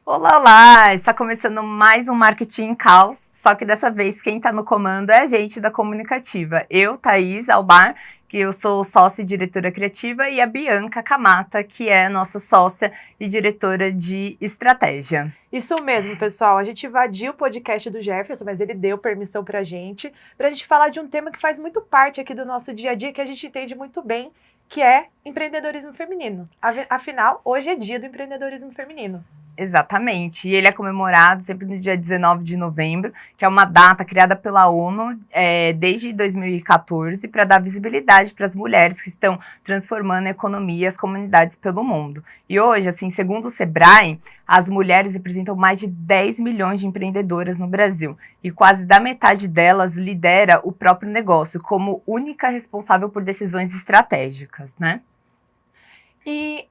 Olá, olá! Está começando mais um Marketing em Caos, só que dessa vez quem está no comando é a gente da Comunicativa. Eu, Thaís Albar, que eu sou sócia e diretora criativa, e a Bianca Camata, que é nossa sócia e diretora de estratégia. Isso mesmo, pessoal. A gente invadiu o podcast do Jefferson, mas ele deu permissão pra gente falar de um tema que faz muito parte aqui do nosso dia a dia, que a gente entende muito bem, que é empreendedorismo feminino. Afinal, hoje é dia do empreendedorismo feminino. Exatamente, e ele é comemorado sempre no dia 19 de novembro, que é uma data criada pela ONU desde 2014 para dar visibilidade para as mulheres que estão transformando a economia e as comunidades pelo mundo. E hoje, assim, segundo o Sebrae, as mulheres representam mais de 10 milhões de empreendedoras no Brasil, e quase da metade delas lidera o próprio negócio, como única responsável por decisões estratégicas, né? E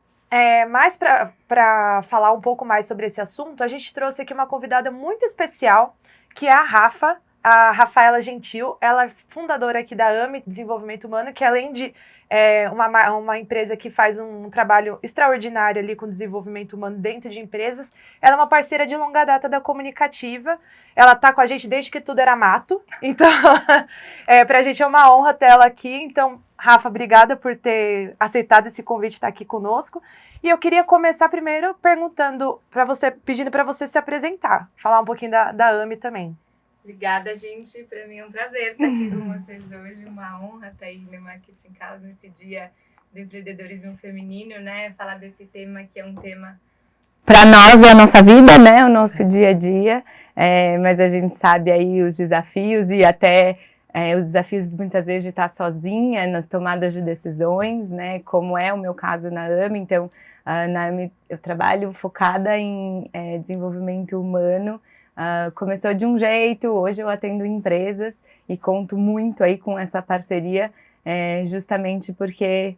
mais para falar um pouco mais sobre esse assunto, a gente trouxe aqui uma convidada muito especial, que é a Rafa, a Rafaela Gentil. Ela é fundadora aqui da AME Desenvolvimento Humano, que além de uma empresa que faz um trabalho extraordinário ali com desenvolvimento humano dentro de empresas, ela é uma parceira de longa data da Comunicativa. Ela está com a gente desde que tudo era mato, então para a gente é uma honra ter ela aqui. Então, Rafa, obrigada por ter aceitado esse convite de estar aqui conosco. E eu queria começar primeiro perguntando para você, pedindo para você se apresentar, falar um pouquinho da AME também. Obrigada, gente. Para mim é um prazer estar aqui com vocês hoje, uma honra estar aí no Marketing Caos nesse dia do empreendedorismo feminino, né? Falar desse tema que é um tema para nós é a nossa vida, né? O nosso dia a dia, mas a gente sabe aí os desafios e até os desafios muitas vezes de estar sozinha nas tomadas de decisões, né? Como é o meu caso na AME. Então, na AME eu trabalho focada em desenvolvimento humano. Começou de um jeito, hoje eu atendo empresas e conto muito aí com essa parceria, justamente porque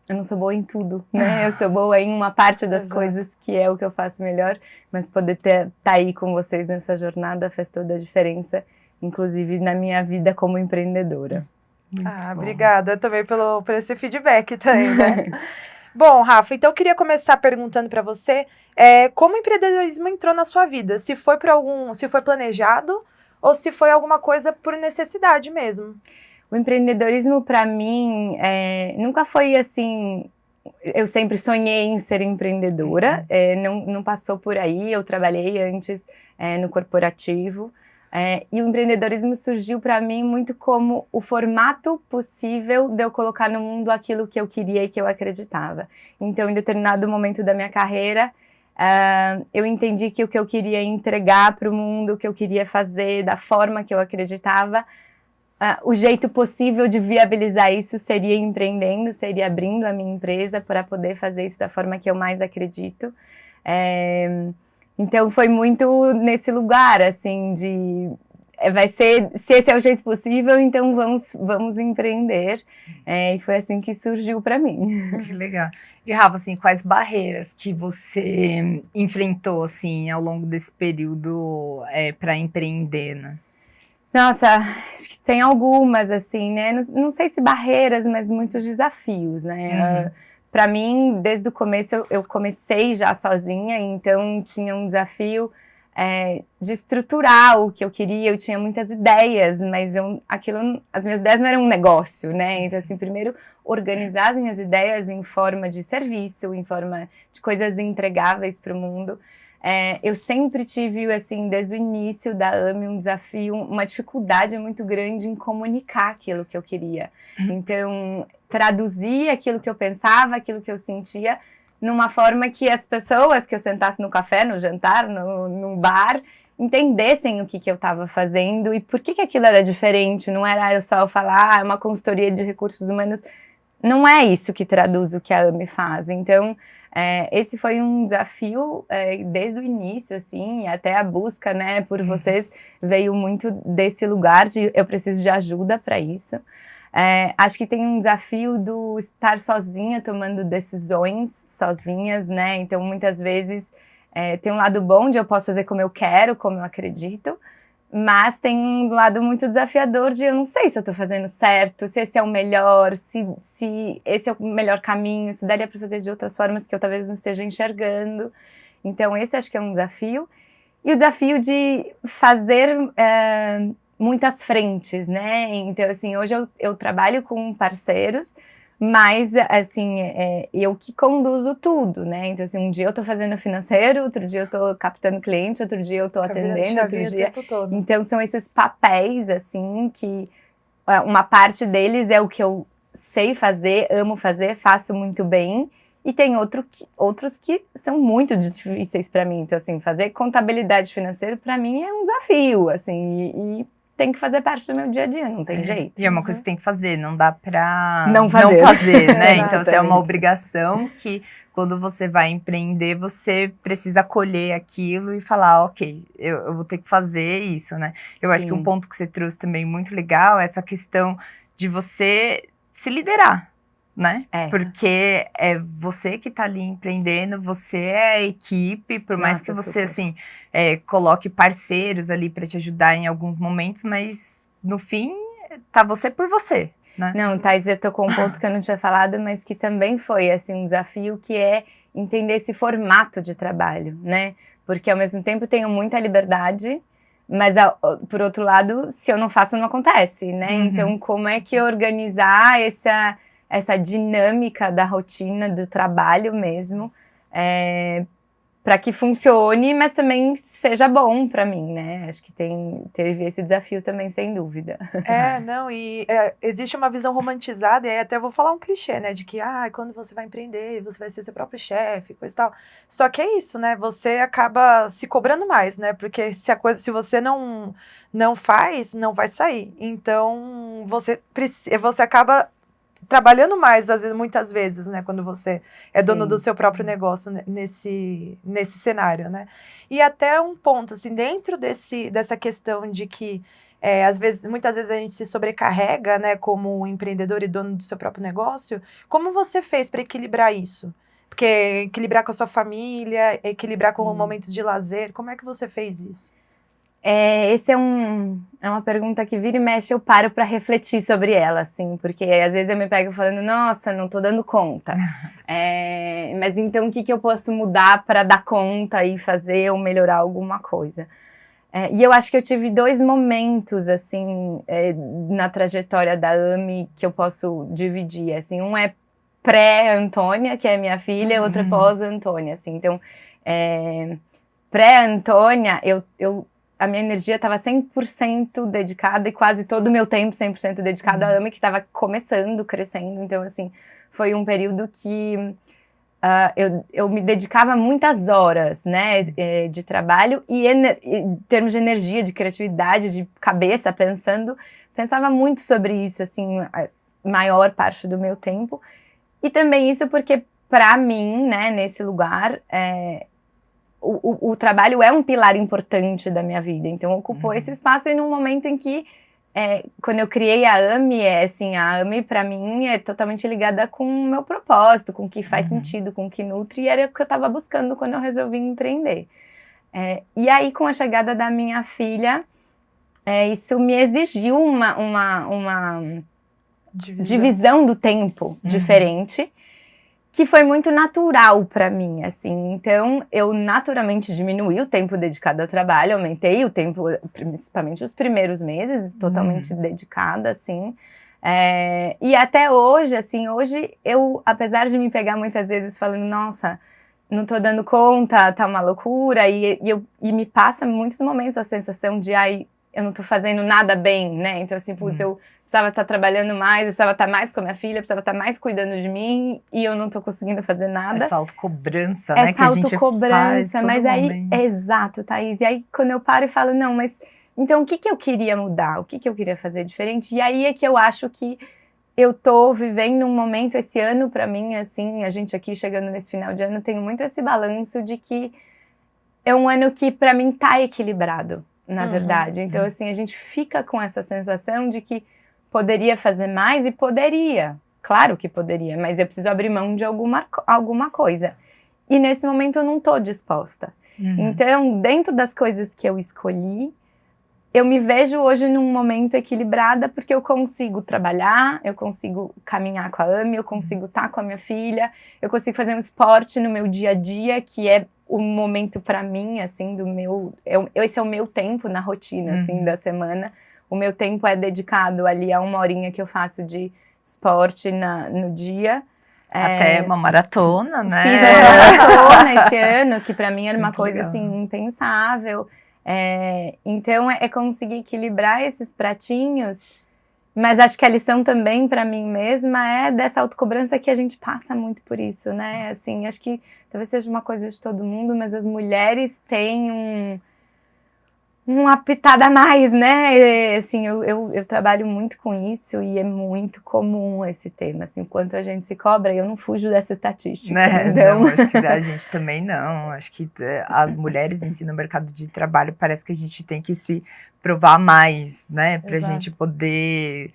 eu não sou boa em tudo, né? Eu sou boa em uma parte das coisas que é o que eu faço melhor, mas poder estar aí com vocês nessa jornada faz toda a diferença, inclusive na minha vida como empreendedora. Obrigada também por esse feedback também, né? Bom, Rafa, então eu queria começar perguntando para você como o empreendedorismo entrou na sua vida? Se foi planejado ou se foi alguma coisa por necessidade mesmo? O empreendedorismo para mim nunca foi assim. Eu sempre sonhei em ser empreendedora, não passou por aí. Eu trabalhei antes no corporativo. E o empreendedorismo surgiu para mim muito como o formato possível de eu colocar no mundo aquilo que eu queria e que eu acreditava. Então, em determinado momento da minha carreira, eu entendi que o que eu queria entregar para o mundo, o que eu queria fazer, da forma que eu acreditava, o jeito possível de viabilizar isso seria empreendendo, seria abrindo a minha empresa para poder fazer isso da forma que eu mais acredito. Então foi muito nesse lugar, assim, se esse é o jeito possível, então vamos empreender. E foi assim que surgiu para mim. Que legal. E Rafa, assim, quais barreiras que você enfrentou, assim, ao longo desse período para empreender, né? Nossa, acho que tem algumas, assim, né? Não sei se barreiras, mas muitos desafios, né? Para mim, desde o começo, eu comecei já sozinha, então tinha um desafio de estruturar o que eu queria. Eu tinha muitas ideias, mas as minhas ideias não eram um negócio, né? Então, assim, primeiro, organizar as minhas ideias em forma de serviço, em forma de coisas entregáveis para o mundo. Eu sempre tive, assim, desde o início da AME, um desafio, uma dificuldade muito grande em comunicar aquilo que eu queria. Então, traduzir aquilo que eu pensava, aquilo que eu sentia, numa forma que as pessoas que eu sentasse no café, no jantar, no bar, entendessem o que eu estava fazendo e por que aquilo era diferente. Não era eu só falar, é uma consultoria de recursos humanos. Não é isso que traduz o que a AME faz. Então, esse foi um desafio desde o início, assim, até a busca, né, por vocês veio muito desse lugar de eu preciso de ajuda para isso. Acho que tem um desafio do estar sozinha, tomando decisões sozinhas, né, então muitas vezes tem um lado bom de eu posso fazer como eu quero, como eu acredito, mas tem um lado muito desafiador de eu não sei se eu estou fazendo certo, se esse é o melhor, se esse é o melhor caminho, se daria para fazer de outras formas que eu talvez não esteja enxergando. Então, esse acho que é um desafio. E o desafio de fazer muitas frentes, né? Então, assim, hoje eu trabalho com parceiros, mas, assim, eu que conduzo tudo, né? Então, assim, um dia eu tô fazendo financeiro, outro dia eu tô captando cliente, outro dia eu tô atendendo, outro dia... O tempo todo. Então, são esses papéis, assim, que uma parte deles é o que eu sei fazer, amo fazer, faço muito bem, e tem outros que são muito difíceis para mim. Então, assim, fazer contabilidade financeira para mim é um desafio, assim, e tem que fazer parte do meu dia a dia, não tem jeito. E é uma coisa que tem que fazer, não dá pra Não fazer. né? Então, assim, é uma Exatamente. obrigação que quando você vai empreender, você precisa colher aquilo e falar, ok, eu vou ter que fazer isso, né? Eu acho que um Sim. ponto que você trouxe também muito legal é essa questão de você se liderar, né? Porque é você que tá ali empreendendo, você é a equipe, por mais Nossa, que você, super. assim, coloque parceiros ali para te ajudar em alguns momentos, mas no fim, tá você por você, né? Não, Thaís, eu tocou um ponto que eu não tinha falado, mas que também foi, assim, um desafio, que é entender esse formato de trabalho, né? Porque, ao mesmo tempo, tenho muita liberdade, mas, por outro lado, se eu não faço, não acontece, né? Uhum. Então, como é que organizar essa dinâmica da rotina, do trabalho mesmo, para que funcione, mas também seja bom para mim, né? Acho que teve esse desafio também, sem dúvida. Não, e existe uma visão romantizada, e aí até vou falar um clichê, né, de que, quando você vai empreender, você vai ser seu próprio chefe, coisa e tal. Só que é isso, né, você acaba se cobrando mais, né, porque se você não faz, não vai sair. Então, você acaba trabalhando mais, muitas vezes, né, quando você é dono Sim. do seu próprio negócio nesse cenário, né. E até um ponto, assim, dentro dessa questão de que muitas vezes a gente se sobrecarrega, né, como empreendedor e dono do seu próprio negócio. Como você fez para equilibrar isso? Porque equilibrar com a sua família, equilibrar com momentos de lazer, como é que você fez isso? Esse é uma pergunta que vira e mexe, eu paro para refletir sobre ela, assim, porque às vezes eu me pego falando, nossa, não tô dando conta. Mas então o que eu posso mudar para dar conta e fazer ou melhorar alguma coisa? E eu acho que eu tive 2 momentos, assim, na trajetória da AMI que eu posso dividir, assim, um é pré-Antônia, que é minha filha, outro é pós-Antônia, assim, então, pré-Antônia, a minha energia estava 100% dedicada e quase todo o meu tempo 100% dedicado à AMI, que estava começando, crescendo, então, assim, foi um período que eu me dedicava muitas horas, né, de trabalho e em termos de energia, de criatividade, de cabeça, pensava muito sobre isso, assim, a maior parte do meu tempo. E também isso porque, para mim, né, nesse lugar, o trabalho é um pilar importante da minha vida. Então, ocupou esse espaço e num momento em que quando eu criei a AMI, a AMI para mim é totalmente ligada com o meu propósito, com o que faz sentido, com o que nutre, e era o que eu estava buscando quando eu resolvi empreender. E aí, com a chegada da minha filha, isso me exigiu uma divisão do tempo diferente, que foi muito natural para mim, assim. Então, eu naturalmente diminuí o tempo dedicado ao trabalho, aumentei o tempo, principalmente os primeiros meses, totalmente dedicada, assim. E até hoje, assim, eu, apesar de me pegar muitas vezes falando, nossa, não tô dando conta, tá uma loucura, e me passa em muitos momentos a sensação de, eu não tô fazendo nada bem, né? Então, assim, putz, eu precisava estar trabalhando mais, eu precisava estar mais com a minha filha, eu precisava estar mais cuidando de mim, e eu não tô conseguindo fazer nada. Essa autocobrança, né, que a gente faz todo mas aí, momento. exato, Thaís, e aí quando eu paro e falo, não, mas então o que eu queria mudar, o que eu queria fazer diferente, e aí é que eu acho que eu tô vivendo um momento esse ano pra mim, assim, a gente aqui chegando nesse final de ano, tenho muito esse balanço de que é um ano que pra mim tá equilibrado, na verdade. Então, assim, a gente fica com essa sensação de que poderia fazer mais, e poderia, claro que poderia, mas eu preciso abrir mão de alguma coisa. E nesse momento eu não tô disposta. Então, dentro das coisas que eu escolhi, eu me vejo hoje num momento equilibrada, porque eu consigo trabalhar, eu consigo caminhar com a AMI, eu consigo estar com a minha filha, eu consigo fazer um esporte no meu dia a dia, que é o momento para mim, assim, esse é o meu tempo na rotina, assim, da semana. O meu tempo é dedicado ali a 1 horinha que eu faço de esporte no dia. Até uma maratona, né? Fiz uma maratona esse ano, que para mim era uma Muito coisa, legal. assim, impensável. Então, é conseguir equilibrar esses pratinhos. Mas acho que a lição também para mim mesma é dessa autocobrança que a gente passa muito por isso, né? Assim, acho que talvez seja uma coisa de todo mundo, mas as mulheres têm uma pitada a mais, né? Assim, eu trabalho muito com isso e é muito comum esse tema. Assim, o quanto a gente se cobra, eu não fujo dessa estatística. Né? Então... Não, acho que a gente também não. Acho que as mulheres em si no mercado de trabalho parece que a gente tem que se provar mais, né? Pra Exato. gente poder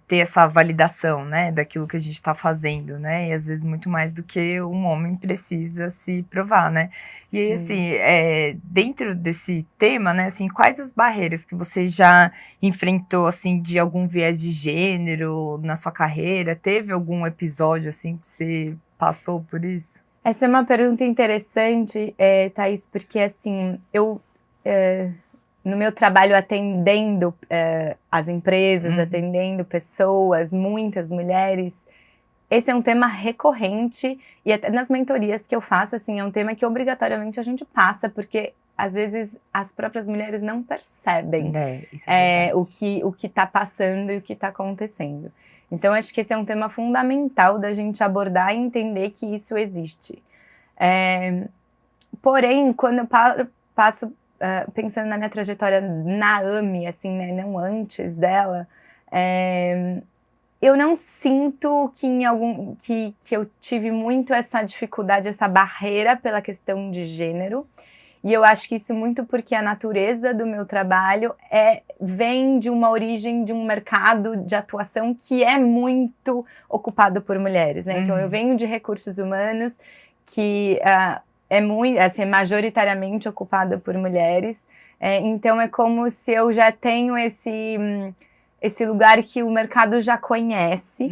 ter essa validação, né? Daquilo que a gente tá fazendo, né? E às vezes muito mais do que um homem precisa se provar, né? E aí, assim, dentro desse tema, né? Assim, quais as barreiras que você já enfrentou, assim, de algum viés de gênero na sua carreira? Teve algum episódio, assim, que você passou por isso? Essa é uma pergunta interessante, Thaís, porque, assim, no meu trabalho atendendo as empresas, atendendo pessoas, muitas mulheres, esse é um tema recorrente e até nas mentorias que eu faço, assim, é um tema que obrigatoriamente a gente passa, porque às vezes as próprias mulheres não percebem Isso é o que está passando e o que está acontecendo. Então, acho que esse é um tema fundamental da gente abordar e entender que isso existe. Porém, quando eu passo pensando na minha trajetória na AME, assim, né, não antes dela, eu não sinto que eu tive muito essa dificuldade, essa barreira pela questão de gênero. E eu acho que isso muito porque a natureza do meu trabalho vem de uma origem de um mercado de atuação que é muito ocupado por mulheres, né? Então, eu venho de recursos humanos que é majoritariamente ocupada por mulheres. Então, é como se eu já tenho esse lugar que o mercado já conhece.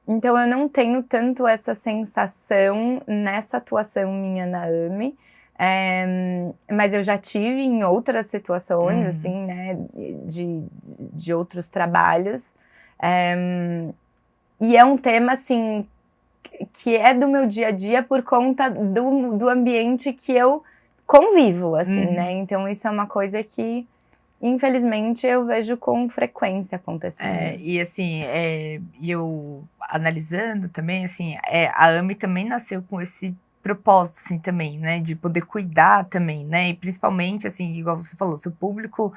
Então, eu não tenho tanto essa sensação nessa atuação minha na AME. Mas eu já tive em outras situações, assim, né, de outros trabalhos. E é um tema, assim, que é do meu dia a dia por conta do ambiente que eu convivo, assim, né? Então, isso é uma coisa que, infelizmente, eu vejo com frequência acontecendo. E assim, eu analisando também, assim, a AME também nasceu com esse propósito, assim, também, né, de poder cuidar também, né, e principalmente, assim, igual você falou, seu público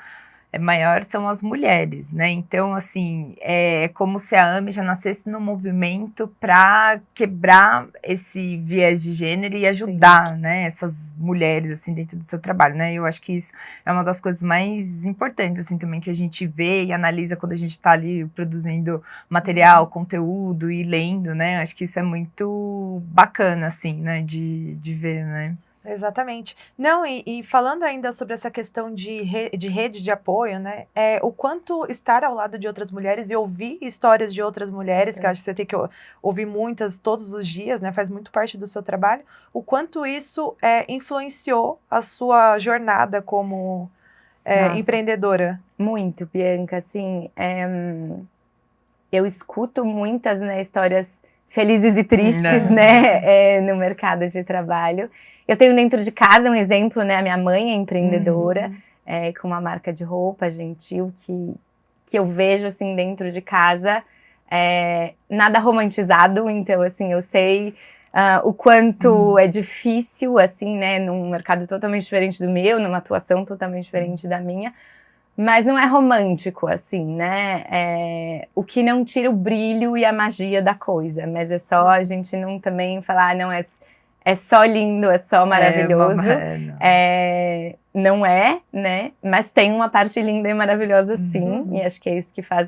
maior são as mulheres, né, então, assim, é como se a AME já nascesse no movimento para quebrar esse viés de gênero e ajudar, né, essas mulheres, assim, dentro do seu trabalho, né, eu acho que isso é uma das coisas mais importantes, assim, também, que a gente vê e analisa quando a gente tá ali produzindo material, conteúdo e lendo, né, eu acho que isso é muito bacana, assim, né, de ver, né. Exatamente. Não, e falando ainda sobre essa questão de rede de apoio, né? O quanto estar ao lado de outras mulheres e ouvir histórias de outras mulheres, que eu acho que você tem que ouvir muitas todos os dias, né? Faz muito parte do seu trabalho. O quanto isso influenciou a sua jornada como empreendedora? Muito, Bianca. Assim, eu escuto muitas, né, histórias felizes e tristes, né, no mercado de trabalho. Eu tenho dentro de casa um exemplo, né? A minha mãe é empreendedora, com uma marca de roupa Gentil, que eu vejo, assim, dentro de casa, nada romantizado. Então, assim, eu sei o quanto é difícil, assim, né? Num mercado totalmente diferente do meu, numa atuação totalmente diferente da minha. Mas não é romântico, assim, né? O que não tira o brilho e a magia da coisa. Mas é só a gente não também falar, não, é só lindo, é só maravilhoso. Não é, né? Mas tem uma parte linda e maravilhosa, sim. E acho que é isso que faz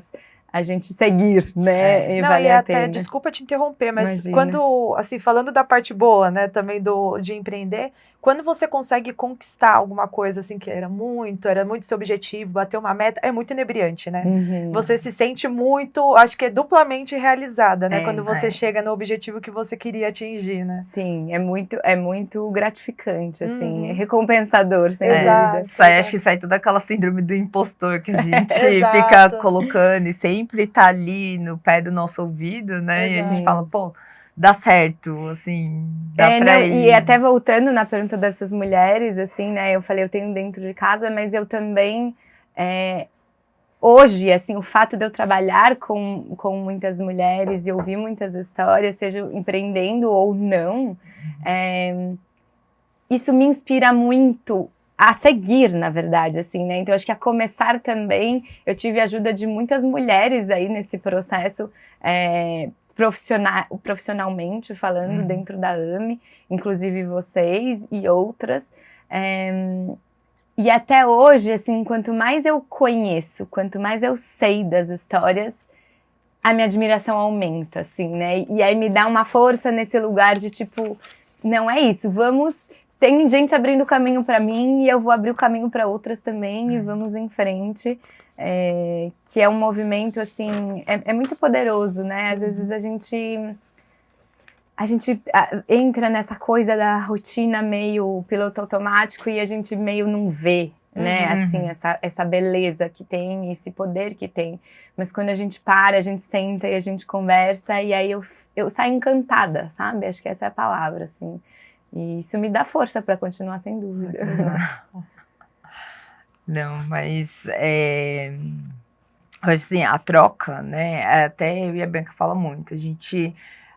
a gente seguir, né? E Não, vale e a até, pena. desculpa te interromper, mas Imagina. quando, assim, falando da parte boa, né, também de empreender, quando você consegue conquistar alguma coisa assim que era muito seu objetivo, bater uma meta, é muito inebriante, né? Você se sente muito, acho que é duplamente realizada, né? Quando você chega no objetivo que você queria atingir, né? Sim, é muito gratificante, assim, é recompensador, sem dúvida. Acho que sai toda aquela síndrome do impostor que a gente Exato. fica colocando e sempre tá ali no pé do nosso ouvido, né? E a gente Exato. fala, pô, dá certo, assim, dá pra ir. E até voltando na pergunta dessas mulheres, assim, né, eu falei, eu tenho dentro de casa, mas eu também, hoje, assim, o fato de eu trabalhar com muitas mulheres e ouvir muitas histórias, seja empreendendo ou não, isso me inspira muito a seguir, na verdade, assim, né, então acho que a começar também, eu tive a ajuda de muitas mulheres aí nesse processo, profissionalmente falando, dentro da AME, inclusive vocês e outras, e até hoje, assim, quanto mais eu conheço, quanto mais eu sei das histórias, a minha admiração aumenta, assim, né, e aí me dá uma força nesse lugar de tipo, não é isso, tem gente abrindo caminho para mim e eu vou abrir o caminho para outras também e vamos em frente. Que é um movimento, assim, é muito poderoso, né? Às vezes a gente entra nessa coisa da rotina meio piloto automático e a gente meio não vê, né? Assim, essa beleza que tem, esse poder que tem. Mas quando a gente para, a gente senta e a gente conversa e aí eu saio encantada, sabe? Acho que essa é a palavra, assim. E isso me dá força para continuar, sem dúvida. Não, mas assim, a troca, né? Até eu e a Bianca fala muito.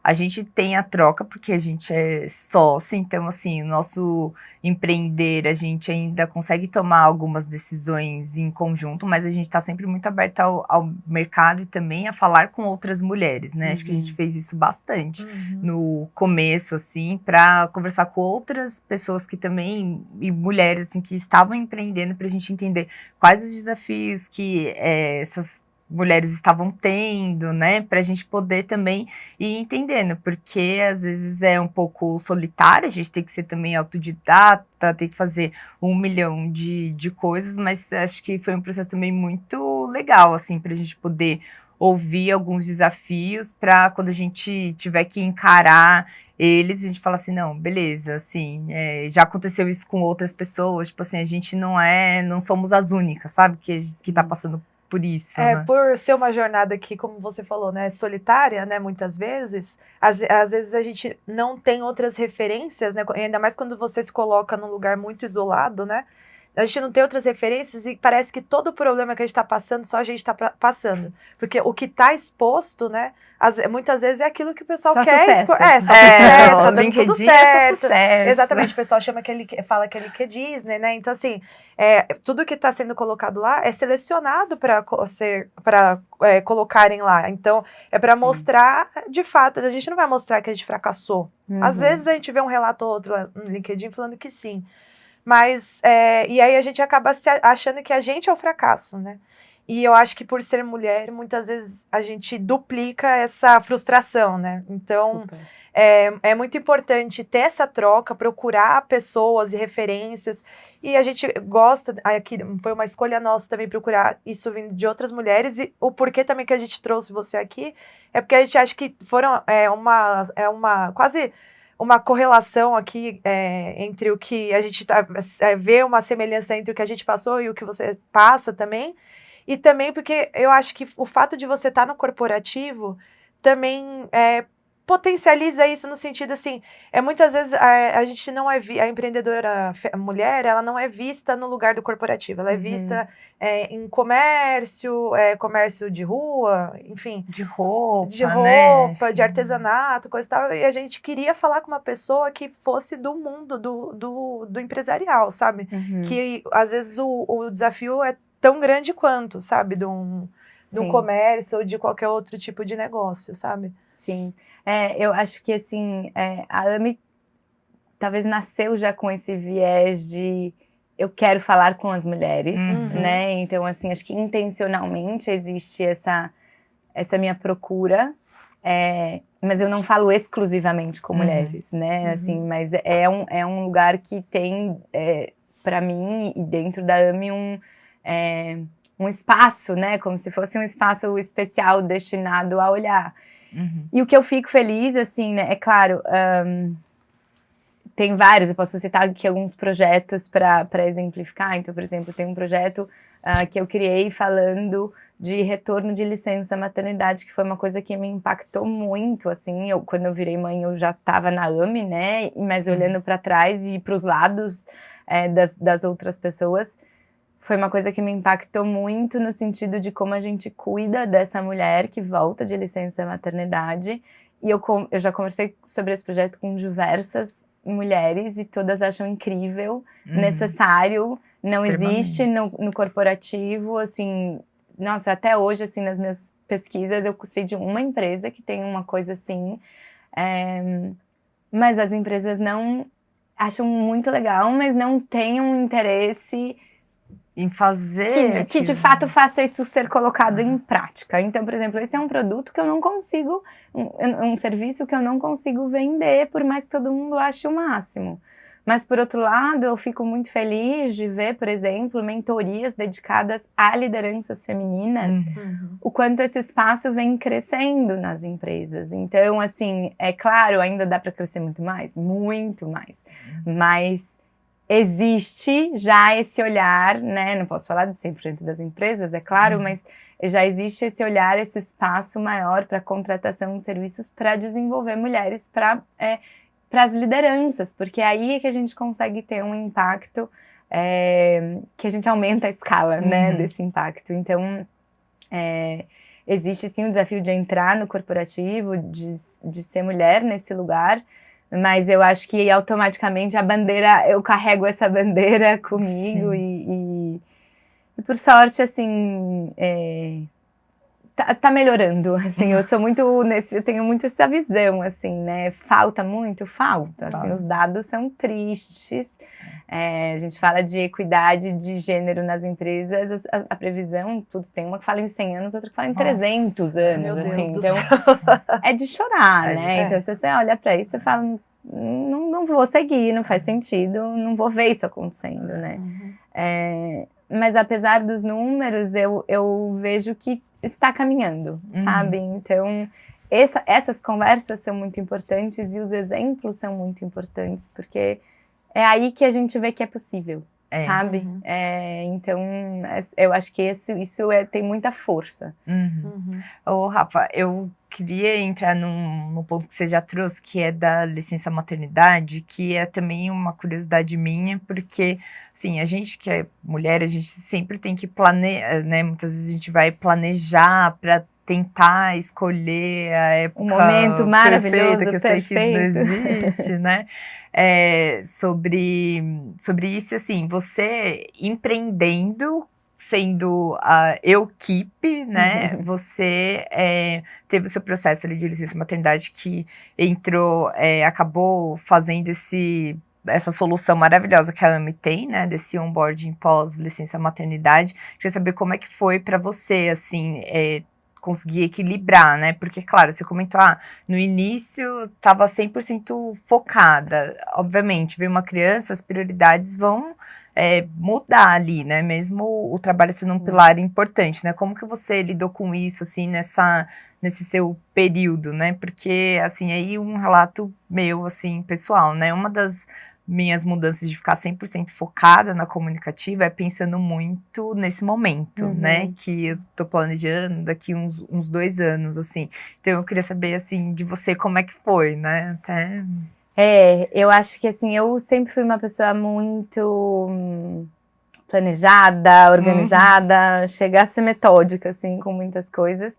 A gente tem a troca porque a gente é sócio, então assim, o nosso empreender, a gente ainda consegue tomar algumas decisões em conjunto, mas a gente está sempre muito aberta ao mercado e também a falar com outras mulheres, né? Acho que a gente fez isso bastante no começo, assim, para conversar com outras pessoas que também, e mulheres, assim, que estavam empreendendo, para a gente entender quais os desafios que essas mulheres estavam tendo, né, pra gente poder também ir entendendo, porque às vezes é um pouco solitário, a gente tem que ser também autodidata, tem que fazer 1 milhão de coisas, mas acho que foi um processo também muito legal, assim, pra gente poder ouvir alguns desafios, pra quando a gente tiver que encarar eles, a gente fala assim, não, beleza, assim, já aconteceu isso com outras pessoas, tipo assim, a gente não somos as únicas, sabe, que tá passando por isso, né? Por ser uma jornada que, como você falou, né, solitária, né, muitas vezes, às vezes a gente não tem outras referências, né, ainda mais quando você se coloca num lugar muito isolado, né, a gente não tem outras referências e parece que todo o problema que a gente está passando, só a gente está passando. Porque o que está exposto, né, muitas vezes é aquilo que o pessoal só quer sucesso. só sucesso, tá dando LinkedIn tudo certo. sucesso. Exatamente, o pessoal fala que é LinkedIn, né, então assim, tudo que está sendo colocado lá é selecionado para colocarem lá. Então, é para mostrar, de fato, a gente não vai mostrar que a gente fracassou. Às vezes a gente vê um relato ou outro no LinkedIn falando que sim. Mas, e aí a gente acaba achando que a gente é o fracasso, né? E eu acho que por ser mulher, muitas vezes a gente duplica essa frustração, né? Então, é muito importante ter essa troca, procurar pessoas e referências. E a gente gosta, aqui foi uma escolha nossa também procurar isso vindo de outras mulheres. E o porquê também que a gente trouxe você aqui é porque a gente acha que foram quase uma correlação aqui entre o que a gente vê uma semelhança entre o que a gente passou e o que você passa também. E também porque eu acho que o fato de você estar no corporativo também potencializa isso no sentido assim, muitas vezes a gente não a empreendedora mulher, ela não é vista no lugar do corporativo, ela é vista em comércio, comércio de rua, enfim. De roupa, né? De Né? artesanato, coisa e tal, e a gente queria falar com uma pessoa que fosse do mundo do empresarial, sabe? Que às vezes o desafio é tão grande quanto, sabe? De um comércio ou de qualquer outro tipo de negócio, sabe? Sim. Eu acho que, assim, a AME talvez nasceu já com esse viés de eu quero falar com as mulheres, né? Então, assim, acho que intencionalmente existe essa minha procura. mas eu não falo exclusivamente com mulheres, né? Assim, mas é um lugar que tem, para mim, e dentro da AMI, um espaço, né? Como se fosse um espaço especial destinado a olhar. E o que eu fico feliz, assim, né? É claro, tem vários, eu posso citar aqui alguns projetos para exemplificar. Então, por exemplo, tem um projeto que eu criei falando de retorno de licença maternidade, que foi uma coisa que me impactou muito, assim, quando eu virei mãe eu já estava na AMI, né, mas olhando para trás e para os lados das outras pessoas, foi uma coisa que me impactou muito no sentido de como a gente cuida dessa mulher que volta de licença maternidade, e eu já conversei sobre esse projeto com diversas mulheres e todas acham incrível, necessário, não existe no corporativo, assim, nossa, até hoje, assim, nas minhas pesquisas, eu sei de uma empresa que tem uma coisa assim, mas as empresas não acham muito legal, mas não têm um interesse em fazer que de fato faça isso ser colocado em prática. Então, por exemplo, esse é um produto que eu não consigo, um serviço que eu não consigo vender, por mais que todo mundo ache o máximo. Mas, por outro lado, eu fico muito feliz de ver, por exemplo, mentorias dedicadas a lideranças femininas, o quanto esse espaço vem crescendo nas empresas. Então, assim, é claro, ainda dá para crescer muito mais, mas existe já esse olhar, né? Não posso falar de 100% das empresas, é claro, mas já existe esse olhar, esse espaço maior para contratação de serviços para desenvolver mulheres para as lideranças, porque aí é que a gente consegue ter um impacto, que a gente aumenta a escala, né, desse impacto. Então, existe sim o desafio de entrar no corporativo, de ser mulher nesse lugar, mas eu acho que automaticamente a bandeira, eu carrego essa bandeira comigo e por sorte, assim, tá melhorando, assim, eu sou muito, eu tenho muito essa visão, assim, né, falta, assim, os dados são tristes, a gente fala de equidade de gênero nas empresas, a previsão, tem uma que fala em 100 anos, outra que fala em 300 anos, meu Deus assim, do então, céu. é de chorar, né, então se você olha pra isso, você fala, não vou seguir, não faz sentido, não vou ver isso acontecendo, né, mas apesar dos números, eu vejo que está caminhando, sabe? Então, essas conversas são muito importantes e os exemplos são muito importantes, porque é aí que a gente vê que é possível, sabe? Então, eu acho que isso tem muita força. Ô, Rafa, eu queria entrar no ponto que você já trouxe, que é da licença maternidade, que é também uma curiosidade minha, porque, assim, a gente que é mulher, a gente sempre tem que planejar, né? Muitas vezes a gente vai planejar para tentar escolher a época momento maravilhoso, perfeita, que eu sei que não existe, né? Sobre isso, assim, você empreendendo, sendo a Equipe, né? Você teve o seu processo ali de licença maternidade que entrou, acabou fazendo essa solução maravilhosa que a AMI tem, né? Desse onboarding pós licença maternidade. Queria saber como é que foi para você, assim, conseguir equilibrar, né? Porque, claro, você comentou, no início estava 100% focada. Obviamente, veio uma criança, as prioridades vão mudar ali, né? Mesmo o trabalho sendo um pilar importante, né? Como que você lidou com isso, assim, nesse seu período, né? Porque, assim, aí um relato meu, assim, pessoal, né? Uma das minhas mudanças de ficar 100% focada na comunicativa é pensando muito nesse momento, né? Que eu tô planejando daqui uns 2 anos, assim. Então, eu queria saber, assim, de você, como é que foi, né? Até... eu acho que, assim, eu sempre fui uma pessoa muito planejada, organizada, chegar a ser metódica, assim, com muitas coisas.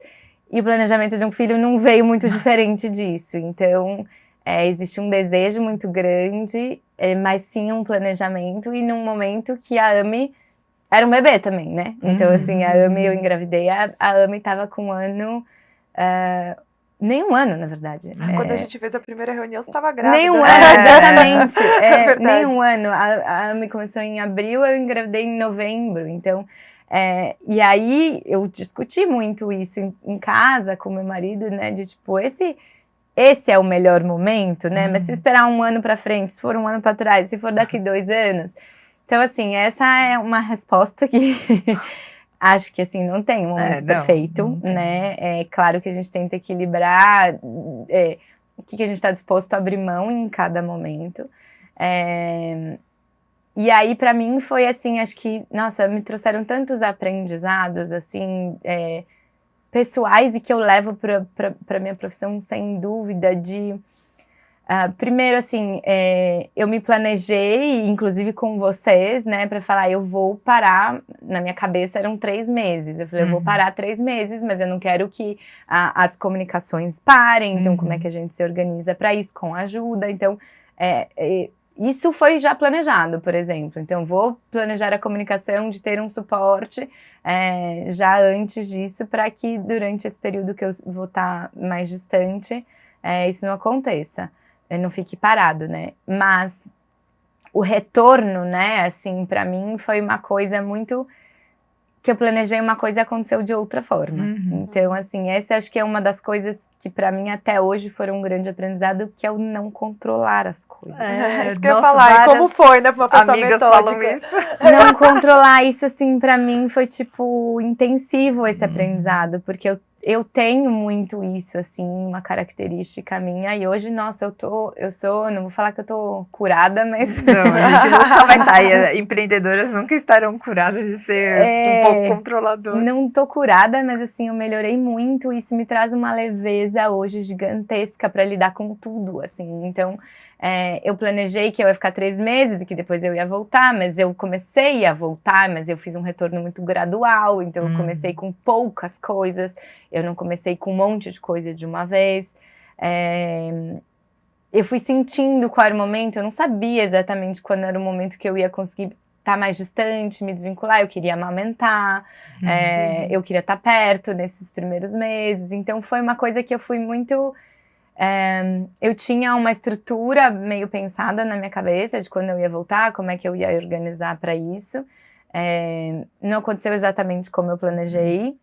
E o planejamento de um filho não veio muito diferente disso. Então, existe um desejo muito grande, mas sim um planejamento. E num momento que a AMI era um bebê também, né? Então, assim, a AMI, eu engravidei, a AMI estava com um ano... nem um ano, na verdade. Quando a gente fez a primeira reunião, você estava grávida. Nem um ano, exatamente. Verdade. Nem um ano. A AMI começou em abril, eu engravidei em novembro. Então, e aí eu discuti muito isso em casa com meu marido, né? De tipo, esse é o melhor momento, né? Mas se esperar um ano para frente, se for um ano para trás, se for daqui 2 anos. Então, assim, essa é uma resposta que acho que, assim, não tem um momento perfeito, não tem. né? É claro que a gente tenta equilibrar o que a gente está disposto a abrir mão em cada momento. E aí, para mim, foi assim, acho que, nossa, me trouxeram tantos aprendizados, assim, pessoais e que eu levo para minha profissão, sem dúvida, primeiro, assim, eu me planejei, inclusive com vocês, né, para falar, eu vou parar, na minha cabeça eram 3 meses, eu falei, eu vou parar 3 meses, mas eu não quero que as comunicações parem, então como é que a gente se organiza para isso, com ajuda, então, isso foi já planejado, por exemplo, então vou planejar a comunicação de ter um suporte já antes disso, para que durante esse período que eu vou estar mais distante, isso não aconteça. Não fique parado, né? Mas o retorno, né, assim, para mim foi uma coisa muito que eu planejei uma coisa e aconteceu de outra forma. Então, assim, essa acho que é uma das coisas que para mim até hoje foram um grande aprendizado, que é o não controlar as coisas. Isso que eu ia falar. E como foi, né, pra uma pessoa metódica? Não controlar isso, assim, para mim foi, tipo, intensivo esse aprendizado, porque eu tenho muito isso, assim, uma característica minha, e hoje, nossa, não vou falar que eu tô curada, mas... Não, a gente nunca vai estar, e empreendedoras nunca estarão curadas de ser um pouco controladora. Não tô curada, mas assim, eu melhorei muito, isso me traz uma leveza hoje gigantesca para lidar com tudo, assim, então... eu planejei que eu ia ficar 3 meses e que depois eu ia voltar, mas eu comecei a voltar, mas eu fiz um retorno muito gradual, então eu comecei com poucas coisas, eu não comecei com um monte de coisa de uma vez. Eu fui sentindo qual era o momento, eu não sabia exatamente quando era o momento que eu ia conseguir estar mais distante, me desvincular, eu queria amamentar, eu queria estar perto nesses primeiros meses, então foi uma coisa que eu fui muito... eu tinha uma estrutura meio pensada na minha cabeça de quando eu ia voltar, como é que eu ia organizar para isso. Não aconteceu exatamente como eu planejei.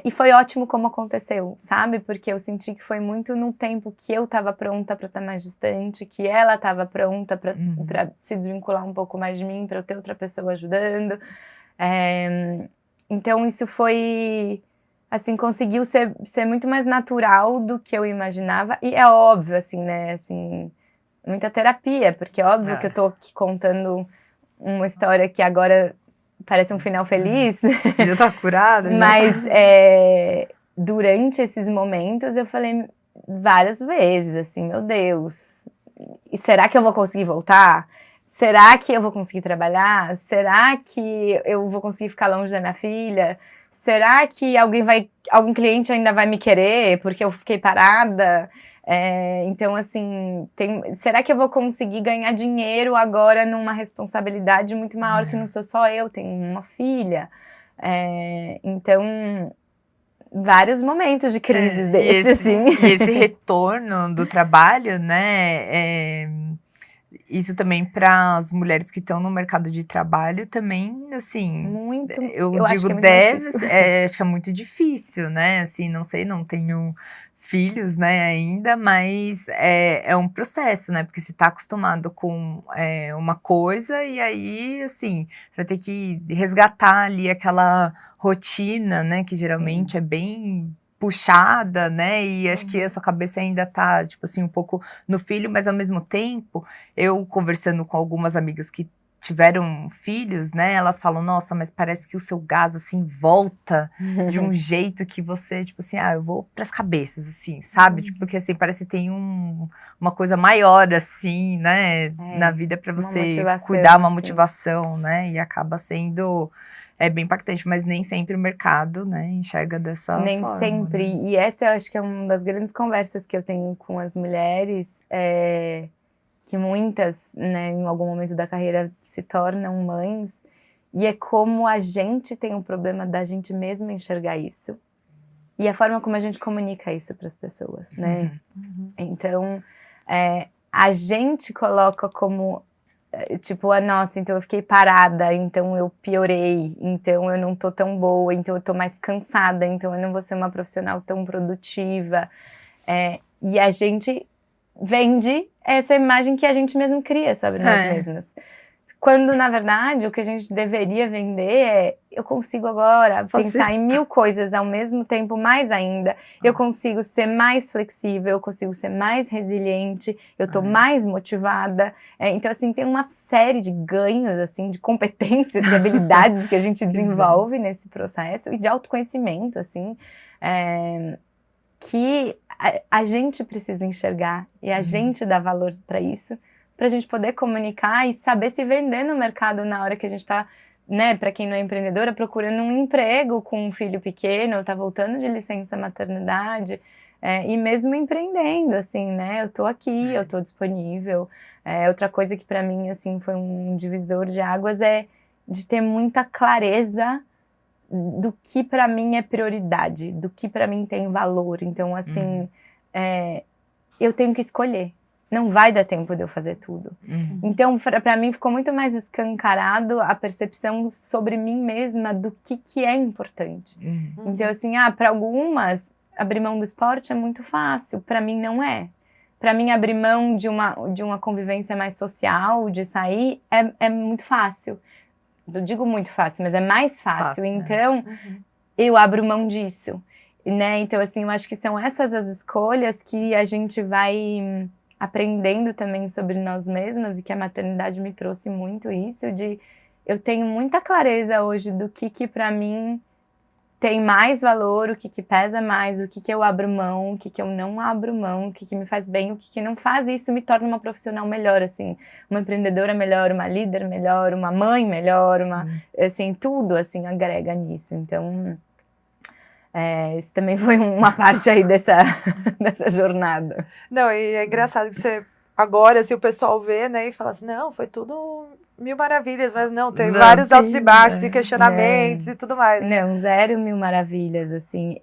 E foi ótimo como aconteceu, sabe? Porque eu senti que foi muito no tempo que eu estava pronta para estar mais distante, que ela estava pronta para se desvincular um pouco mais de mim, para eu ter outra pessoa ajudando. Então isso foi... assim, conseguiu ser muito mais natural do que eu imaginava. E é óbvio, assim, né, assim, muita terapia, porque é óbvio que eu tô aqui contando uma história que agora parece um final feliz. Você já tá curada? Mas durante esses momentos eu falei várias vezes, assim, meu Deus, e será que eu vou conseguir voltar? Será que eu vou conseguir trabalhar? Será que eu vou conseguir ficar longe da minha filha? Será que algum cliente ainda vai me querer porque eu fiquei parada? Então, assim, será que eu vou conseguir ganhar dinheiro agora numa responsabilidade muito maior, que não sou só eu, tenho uma filha? Então, vários momentos de crise assim. E esse retorno do trabalho, né, isso também para as mulheres que estão no mercado de trabalho também, assim, muito, eu acho digo que é muito deve, difícil. acho que é muito difícil, né, assim, não sei, não tenho filhos, né, ainda, mas é um processo, né, porque você está acostumado com uma coisa e aí, assim, você vai ter que resgatar ali aquela rotina, né, que geralmente é bem puxada, né, e acho que a sua cabeça ainda tá, tipo assim, um pouco no filho, mas ao mesmo tempo, eu conversando com algumas amigas que tiveram filhos, né, elas falam, nossa, mas parece que o seu gás, assim, volta de um jeito que você, tipo assim, eu vou pras cabeças, assim, sabe? Tipo, porque, assim, parece que tem uma coisa maior, assim, né, na vida pra você cuidar, uma motivação, né, e acaba sendo... bem impactante, mas nem sempre o mercado, né, enxerga dessa forma. Nem sempre, né? E essa eu acho que é uma das grandes conversas que eu tenho com as mulheres, que muitas, né, em algum momento da carreira se tornam mães, e é como a gente tem um problema da gente mesma enxergar isso, e a forma como a gente comunica isso para as pessoas, né? Então, a gente coloca como... tipo, nossa, então eu fiquei parada, então eu piorei, então eu não tô tão boa, então eu tô mais cansada, então eu não vou ser uma profissional tão produtiva. E a gente vende essa imagem que a gente mesmo cria sobre nós mesmas. Quando, na verdade, o que a gente deveria vender é: eu consigo agora pensar em 1000 coisas ao mesmo tempo, mais ainda. Eu consigo ser mais flexível, eu consigo ser mais resiliente, eu tô mais motivada. Então, assim, tem uma série de ganhos, assim, de competências e habilidades que a gente desenvolve nesse processo, e de autoconhecimento, assim, que a gente precisa enxergar, e a gente dá valor para isso, para a gente poder comunicar e saber se vender no mercado na hora que a gente está, né, para quem não é empreendedora, procurando um emprego com um filho pequeno, está voltando de licença maternidade, e mesmo empreendendo, assim, né, eu tô aqui, eu tô disponível. Outra coisa que para mim, assim, foi um divisor de águas é de ter muita clareza do que para mim é prioridade, do que para mim tem valor. Então, assim, eu tenho que escolher. Não vai dar tempo de eu fazer tudo. Então, para mim, ficou muito mais escancarado a percepção sobre mim mesma do que é importante. Então, assim, para algumas, abrir mão do esporte é muito fácil. Para mim, não é. Para mim, abrir mão de uma convivência mais social, de sair, é muito fácil. Eu digo muito fácil, mas é mais fácil. Então, eu abro mão disso. Né? Então, assim, eu acho que são essas as escolhas que a gente vai aprendendo também sobre nós mesmas, e que a maternidade me trouxe muito isso, de eu tenho muita clareza hoje do que para mim tem mais valor, o que pesa mais, o que eu abro mão, o que eu não abro mão, o que me faz bem, o que não faz, e isso me torna uma profissional melhor, assim, uma empreendedora melhor, uma líder melhor, uma mãe melhor, assim, tudo, assim, agrega nisso. Então, isso também foi uma parte aí dessa jornada. Não, e é engraçado que você, agora, assim, o pessoal vê, né, e fala assim, não, foi tudo 1000 maravilhas, mas não, tem vários altos e baixos e questionamentos e tudo mais. Não, 0 mil maravilhas, assim,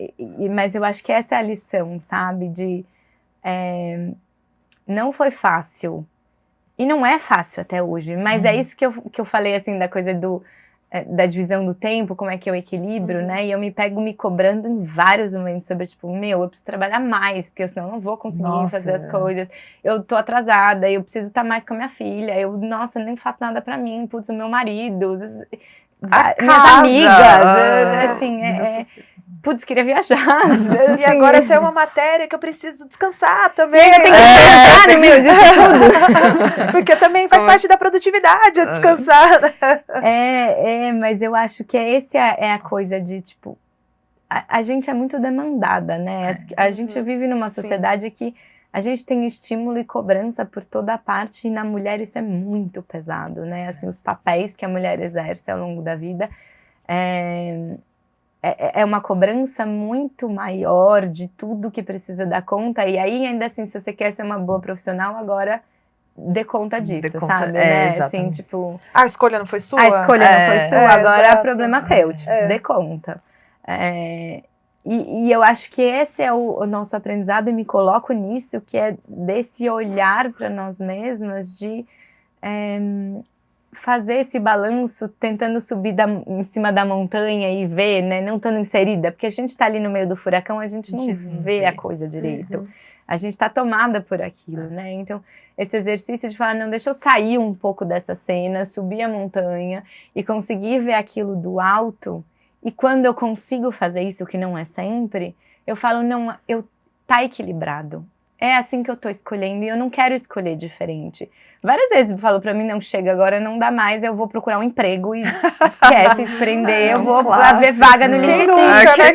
mas eu acho que essa é a lição, sabe, não foi fácil, e não é fácil até hoje, mas é isso que eu falei, assim, da coisa da divisão do tempo, como é que eu equilibro, né? E eu me pego me cobrando em vários momentos sobre, tipo, eu preciso trabalhar mais, porque senão eu não vou conseguir fazer as coisas. Eu tô atrasada, eu preciso estar mais com a minha filha. Nossa, nem faço nada pra mim, putz, o meu marido, minhas amigas, assim, putz, queria viajar. Assim, e agora essa é uma matéria que eu preciso descansar também. Eu tenho que descansar, né, meu? Disso tudo. Porque também faz parte da produtividade eu descansar. Mas eu acho que essa é a coisa de, tipo, a gente é muito demandada, né? A gente vive numa sociedade que a gente tem estímulo e cobrança por toda parte, e na mulher isso é muito pesado, né? Assim, os papéis que a mulher exerce ao longo da vida é uma cobrança muito maior de tudo que precisa dar conta, e aí, ainda assim, se você quer ser uma boa profissional, agora dê conta disso, sabe? Né? Assim, tipo, a escolha não foi sua? A escolha não foi sua, agora é problema seu, tipo, dê conta. E eu acho que esse é o nosso aprendizado, e me coloco nisso, que é desse olhar para nós mesmas, de fazer esse balanço, tentando subir em cima da montanha e ver, né, não estando inserida, porque a gente está ali no meio do furacão, a gente não vê a coisa direito. A gente está tomada por aquilo, né? Então, esse exercício de falar, não, deixa eu sair um pouco dessa cena, subir a montanha e conseguir ver aquilo do alto. E quando eu consigo fazer isso, que não é sempre, eu falo, não, tá equilibrado. É assim que eu tô escolhendo, e eu não quero escolher diferente. Várias vezes falo pra mim, não, chega agora, não dá mais, eu vou procurar um emprego e esquece empreender, eu vou ver vaga no LinkedIn.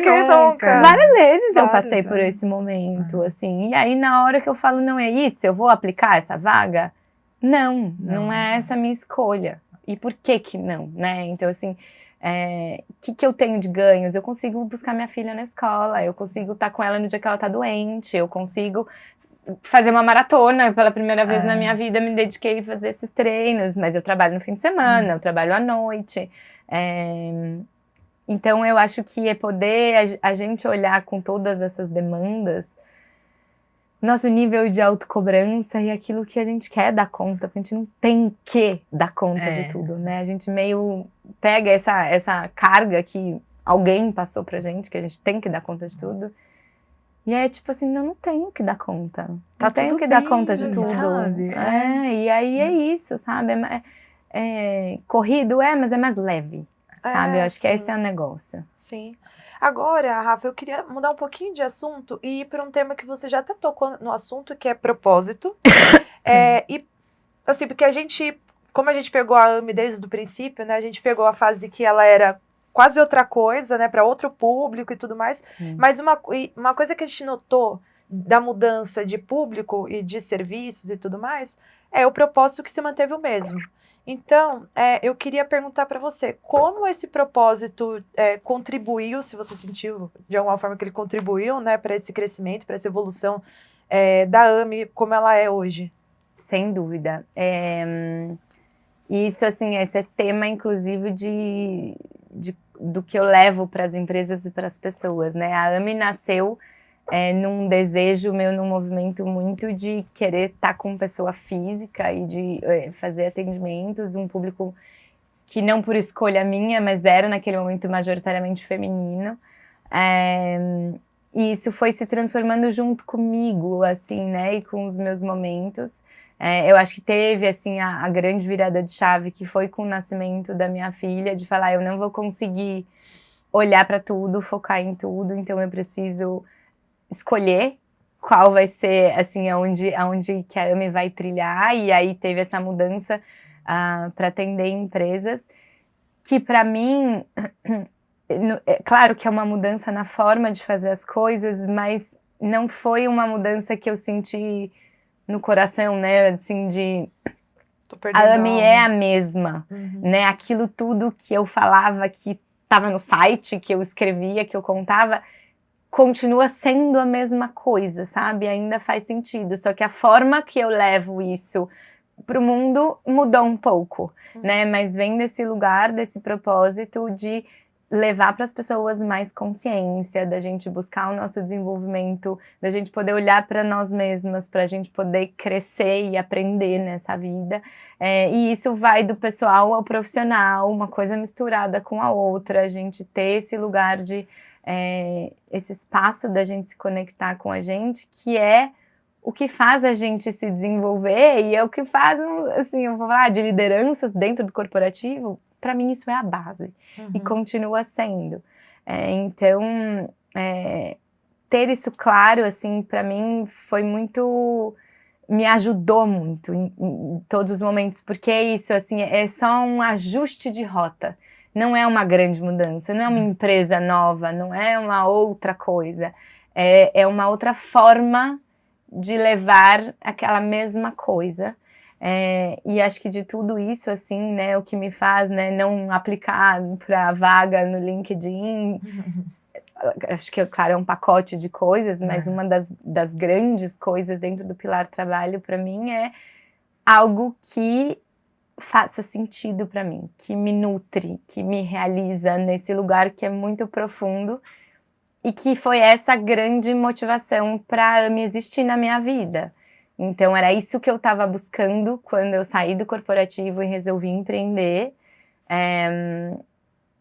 Quem nunca? Várias vezes eu passei por esse momento, assim. E aí, na hora que eu falo, não é isso, eu vou aplicar essa vaga? Não é essa a minha escolha. E por que não, né? Então, assim, que eu tenho de ganhos? Eu consigo buscar minha filha na escola, eu consigo estar com ela no dia que ela tá doente, eu consigo fazer uma maratona. Pela primeira vez na minha vida, me dediquei a fazer esses treinos, mas eu trabalho no fim de semana, eu trabalho à noite. Então, eu acho que é poder a gente olhar com todas essas demandas, nosso nível de autocobrança e aquilo que a gente quer dar conta, porque a gente não tem que dar conta de tudo, né? A gente meio pega essa carga que alguém passou pra gente, que a gente tem que dar conta de tudo, E é tipo assim, não tenho que dar conta. Tá Não tenho tudo que dar bem, conta de tudo. sabe? E aí é isso, sabe? Corrido mas é mais leve, sabe? Eu acho que sim. esse é o negócio. Sim. Agora, Rafa, eu queria mudar um pouquinho de assunto e ir para um tema que você já até tocou no assunto, que é propósito. E, assim, porque como a gente pegou a AME desde o princípio, né? A gente pegou a fase que ela era quase outra coisa, né? Para outro público e tudo mais. Sim. Mas uma coisa que a gente notou da mudança de público e de serviços e tudo mais é o propósito que se manteve o mesmo. Então, eu queria perguntar para você, como esse propósito contribuiu, se você sentiu de alguma forma que ele contribuiu, né, para esse crescimento, para essa evolução da AME como ela é hoje? Sem dúvida. Isso, assim, esse é tema, inclusive, do que eu levo para as empresas e para as pessoas, né? A AME nasceu num desejo meu, num movimento muito de querer estar com pessoa física e de fazer atendimentos, um público que não por escolha minha, mas era naquele momento majoritariamente feminino. E isso foi se transformando junto comigo, assim, né, e com os meus momentos. Eu acho que teve, assim, a grande virada de chave, que foi com o nascimento da minha filha, de falar, eu não vou conseguir olhar para tudo, focar em tudo, então eu preciso escolher qual vai ser, assim, aonde que a AME vai trilhar, e aí teve essa mudança para atender empresas, que para mim, é claro que é uma mudança na forma de fazer as coisas, mas não foi uma mudança que eu senti no coração, né, assim, a AME é a mesma, né, aquilo tudo que eu falava, que estava no site, que eu escrevia, que eu contava, continua sendo a mesma coisa, sabe? Ainda faz sentido, só que a forma que eu levo isso para o mundo mudou um pouco, né? Mas vem desse lugar, desse propósito de levar para as pessoas mais consciência, da gente buscar o nosso desenvolvimento, da gente poder olhar para nós mesmas, para a gente poder crescer e aprender nessa vida. E isso vai do pessoal ao profissional, uma coisa misturada com a outra, a gente ter esse lugar de esse espaço da gente se conectar com a gente, que é o que faz a gente se desenvolver e é o que faz, assim, eu vou falar de lideranças dentro do corporativo, para mim isso é a base e continua sendo. Então, ter isso claro, assim, para mim foi muito, me ajudou muito em todos os momentos, porque é isso, assim, é só um ajuste de rota. Não é uma grande mudança, não é uma empresa nova, não é uma outra coisa. É uma outra forma de levar aquela mesma coisa. E acho que de tudo isso, assim, né, o que me faz, né, não aplicar para vaga no LinkedIn, acho que, claro, é um pacote de coisas, mas uma das grandes coisas dentro do Pilar Trabalho, para mim, é algo que faça sentido para mim, que me nutre, que me realiza nesse lugar que é muito profundo e que foi essa grande motivação para me existir na minha vida. Então era isso que eu estava buscando quando eu saí do corporativo e resolvi empreender,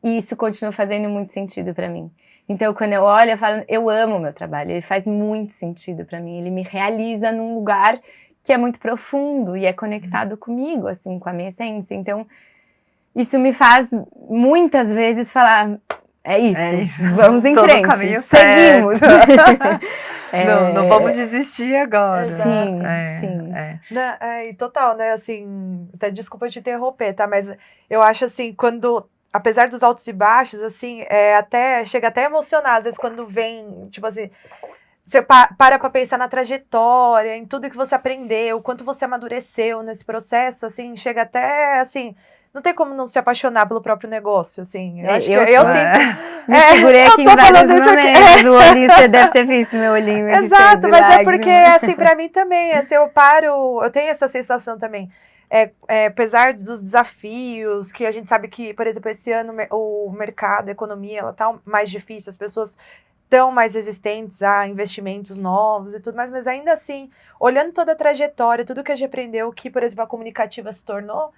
e isso continua fazendo muito sentido para mim. Então quando eu olho, eu falo, eu amo o meu trabalho, ele faz muito sentido para mim, ele me realiza num lugar que é muito profundo e é conectado comigo, assim, com a minha essência. Então, isso me faz muitas vezes falar, é isso. Vamos em frente, caminho seguimos. Não vamos desistir agora. Exato. Sim. E total, né, assim, até desculpa te interromper, tá, mas eu acho assim, quando, apesar dos altos e baixos, assim, chega até a emocionar, às vezes quando vem, tipo assim, você para pensar na trajetória, em tudo que você aprendeu, o quanto você amadureceu nesse processo, assim, chega até, assim, não tem como não se apaixonar pelo próprio negócio, assim. Eu acho que eu sinto... Me segurei aqui em vários momentos, o olhinho, você deve ter visto meu olhinho. Exato, mas lágrimas. É porque, assim, pra mim também, assim, eu tenho essa sensação também. Apesar dos desafios, que a gente sabe que, por exemplo, esse ano o mercado, a economia, ela tá mais difícil, as pessoas tão mais resistentes a investimentos novos e tudo mais, mas ainda assim, olhando toda a trajetória, tudo que a gente aprendeu, que, por exemplo, a comunicativa se tornou,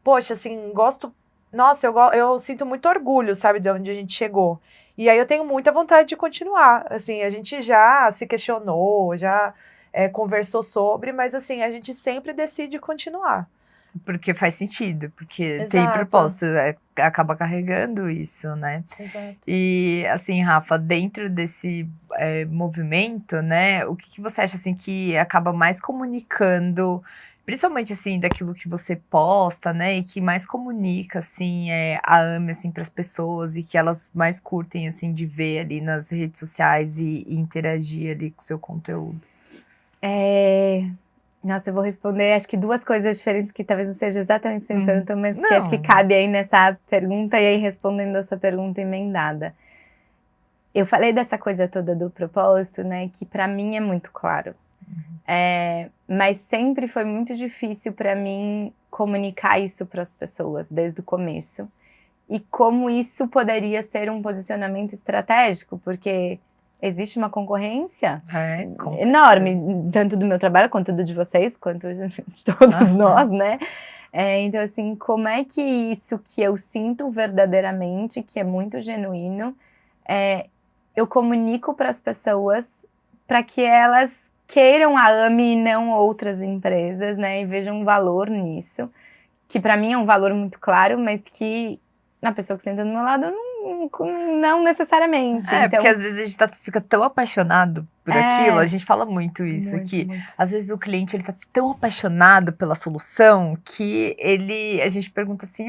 poxa, assim, gosto nossa, eu sinto muito orgulho, sabe, de onde a gente chegou. E aí eu tenho muita vontade de continuar. Assim, a gente já se questionou, já conversou sobre, mas assim, a gente sempre decide continuar. Porque faz sentido, porque tem Exato. propósito, acaba carregando isso, né? Exato. E assim, Rafa, dentro desse movimento, né, o que você acha assim que acaba mais comunicando, principalmente assim, daquilo que você posta, né, e que mais comunica assim, a AME assim para as pessoas e que elas mais curtem assim de ver ali nas redes sociais e interagir ali com o seu conteúdo? Nossa, eu vou responder, acho que 2 coisas diferentes que talvez não seja exatamente o que você me perguntou, mas que Não. acho que cabe aí nessa pergunta e aí respondendo a sua pergunta emendada. Eu falei dessa coisa toda do propósito, né, que pra mim é muito claro. Mas sempre foi muito difícil pra mim comunicar isso pras pessoas desde o começo. E como isso poderia ser um posicionamento estratégico, porque existe uma concorrência Com enorme, tanto do meu trabalho quanto do de vocês, quanto de todos nós, né? Então, assim, como é que isso que eu sinto verdadeiramente, que é muito genuíno, eu comunico para as pessoas para que elas queiram a AME e não outras empresas, né? E vejam um valor nisso, que para mim é um valor muito claro, mas que na pessoa que senta do meu lado não necessariamente. Então, porque às vezes a gente fica tão apaixonado por aquilo, a gente fala muito isso, muito, que muito. às vezes o cliente ele tá tão apaixonado pela solução que a gente pergunta assim,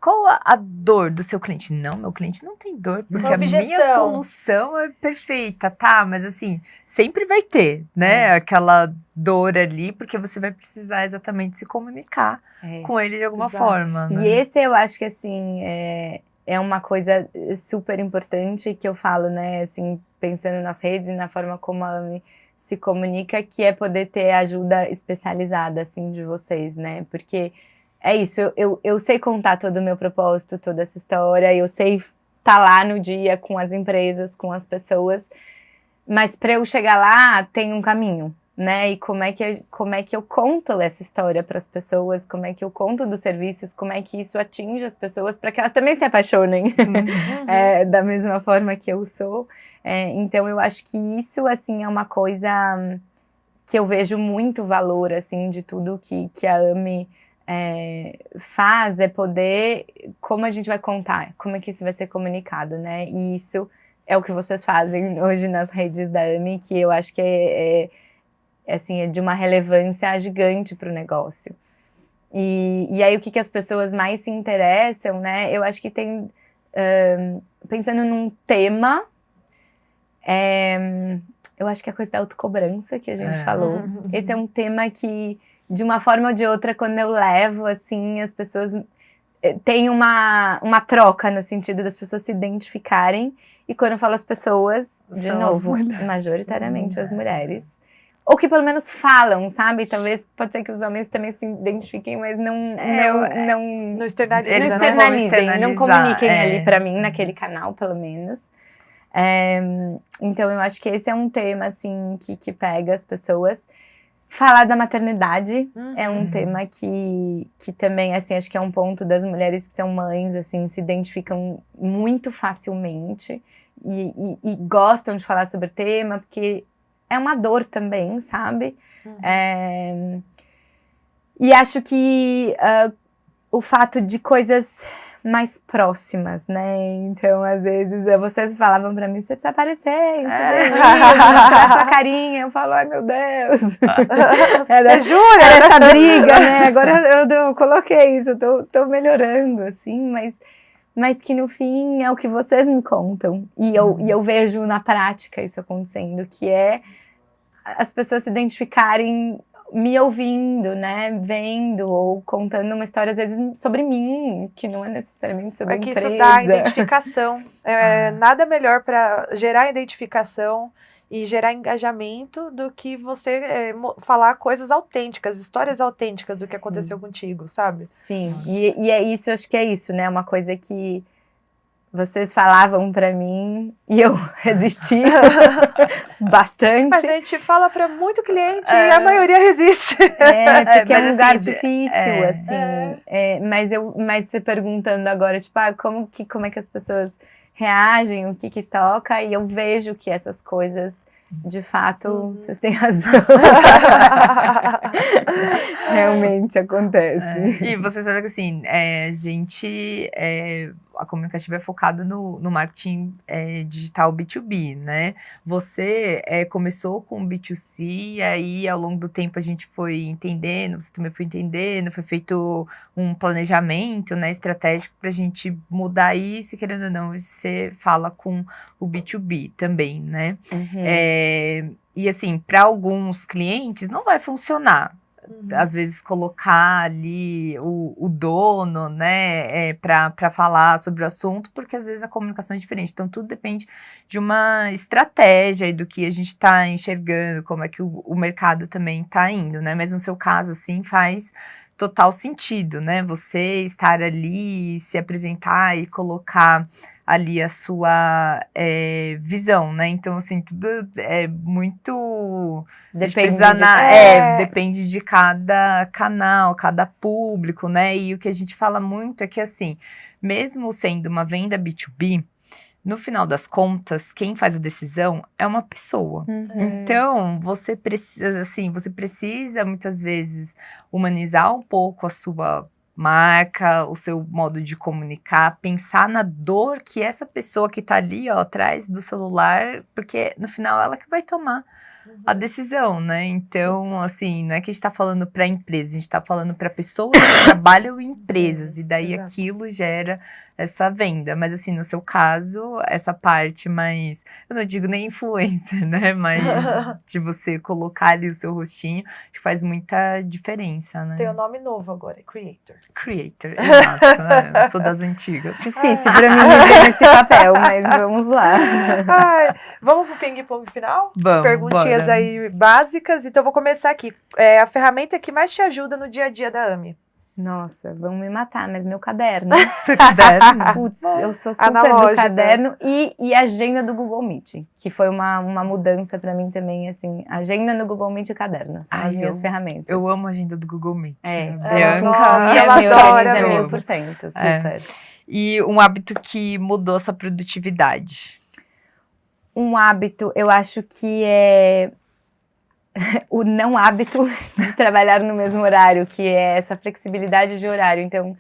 qual a dor do seu cliente? Não, meu cliente não tem dor, porque a minha objeção. solução é perfeita, tá? Mas assim, sempre vai ter, né, aquela dor ali, porque você vai precisar exatamente se comunicar com ele de alguma Exato. forma, né? E esse eu acho que, assim, é uma coisa super importante que eu falo, né, assim, pensando nas redes e na forma como a AME se comunica, que é poder ter ajuda especializada, assim, de vocês, né, porque é isso, eu sei contar todo o meu propósito, toda essa história, eu sei estar lá no dia com as empresas, com as pessoas, mas para eu chegar lá tem um caminho, né? E como é que eu conto essa história para as pessoas, como é que eu conto dos serviços, como é que isso atinge as pessoas para que elas também se apaixonem da mesma forma que eu sou. Então eu acho que isso assim é uma coisa que eu vejo muito valor assim de tudo que a AME faz, é poder como a gente vai contar, como é que isso vai ser comunicado, né? E isso é o que vocês fazem hoje nas redes da AME, que eu acho que assim, é de uma relevância gigante para o negócio. E aí o que as pessoas mais se interessam, né? Eu acho que tem, pensando num tema, eu acho que é a coisa da autocobrança que a gente falou. Esse é um tema que, de uma forma ou de outra, quando eu levo, assim, as pessoas tem uma troca no sentido das pessoas se identificarem. E quando eu falo as pessoas, de novo, majoritariamente as mulheres. Ou que pelo menos falam, sabe? Talvez, pode ser que os homens também se identifiquem, mas não externalizem, não comuniquem ali pra mim, naquele canal, pelo menos. Então eu acho que esse é um tema, assim, que pega as pessoas. Falar da maternidade é um tema que também, assim, acho que é um ponto das mulheres que são mães, assim, se identificam muito facilmente e gostam de falar sobre o tema, porque é uma dor também, sabe? E acho que o fato de coisas mais próximas, né? Então, às vezes, vocês falavam pra mim, você precisa aparecer, mostrar sua carinha. Eu falo, ai meu Deus. Você jura? Era essa briga, né? Agora eu coloquei isso, eu tô melhorando, assim, mas que no fim é o que vocês me contam. E eu vejo na prática isso acontecendo, que é as pessoas se identificarem me ouvindo, né, vendo ou contando uma história, às vezes, sobre mim, que não é necessariamente sobre a empresa. Porque isso dá identificação. Nada melhor para gerar identificação e gerar engajamento do que você falar coisas autênticas, histórias autênticas do que aconteceu contigo, sabe? Sim, e é isso, acho que é isso, né, uma coisa que vocês falavam pra mim e eu resisti bastante. Mas a gente fala para muito cliente e a maioria resiste. Porque é mas um lugar assim, difícil, assim. Mas você perguntando agora, tipo, como é que as pessoas reagem, o que toca, e eu vejo que essas coisas, de fato, vocês têm razão. Realmente acontece. E você sabe que assim, a comunicativa é focada no marketing digital B2B, né? Você começou com B2C, e aí ao longo do tempo a gente foi entendendo, você também foi entendendo, foi feito um planejamento, né, estratégico pra gente mudar isso, e querendo ou não, você fala com o B2B também, né? E assim, para alguns clientes não vai funcionar. Às vezes colocar ali o dono, né, para falar sobre o assunto, porque às vezes a comunicação é diferente. Então tudo depende de uma estratégia e do que a gente está enxergando, como é que o mercado também está indo, né? Mas no seu caso, assim, faz total sentido, né? Você estar ali, se apresentar e colocar ali a sua visão, né? Então, assim, tudo é muito... Depende de cada canal, cada público, né? E o que a gente fala muito é que, assim, mesmo sendo uma venda B2B, no final das contas, quem faz a decisão é uma pessoa. Então, você precisa muitas vezes humanizar um pouco a sua marca, o seu modo de comunicar, pensar na dor que essa pessoa que tá ali, ó, atrás do celular, porque no final ela que vai tomar a decisão, né? Então, assim, não é que a gente tá falando para empresa, a gente tá falando para pessoas que trabalham em empresas, e daí Exato. aquilo gera essa venda. Mas, assim, no seu caso, essa parte mais, eu não digo nem influencer, né? Mas de você colocar ali o seu rostinho, que faz muita diferença, né? Tem um nome novo agora, é Creator. Creator, exato. Eu sou das antigas. Difícil pra mim me ver nesse papel, mas vamos lá. Ai, vamos pro ping-pong final? Vamos, Perguntinhas bora. aí básicas. Então, eu vou começar aqui. A ferramenta que mais te ajuda no dia a dia da AMI? Nossa, vão me matar, mas meu caderno. Seu caderno? Putz, eu sou super Analógica. do caderno e agenda do Google Meet, que foi uma mudança pra mim também, assim, agenda no Google Meet e caderno, são Ai, as minhas ferramentas. Eu amo a agenda do Google Meet. Ela Bianca. me adora organiza mesmo. 1000%, super. E um hábito que mudou sua produtividade? Um hábito, eu acho que é o não hábito de trabalhar no mesmo horário, que é essa flexibilidade de horário. Então,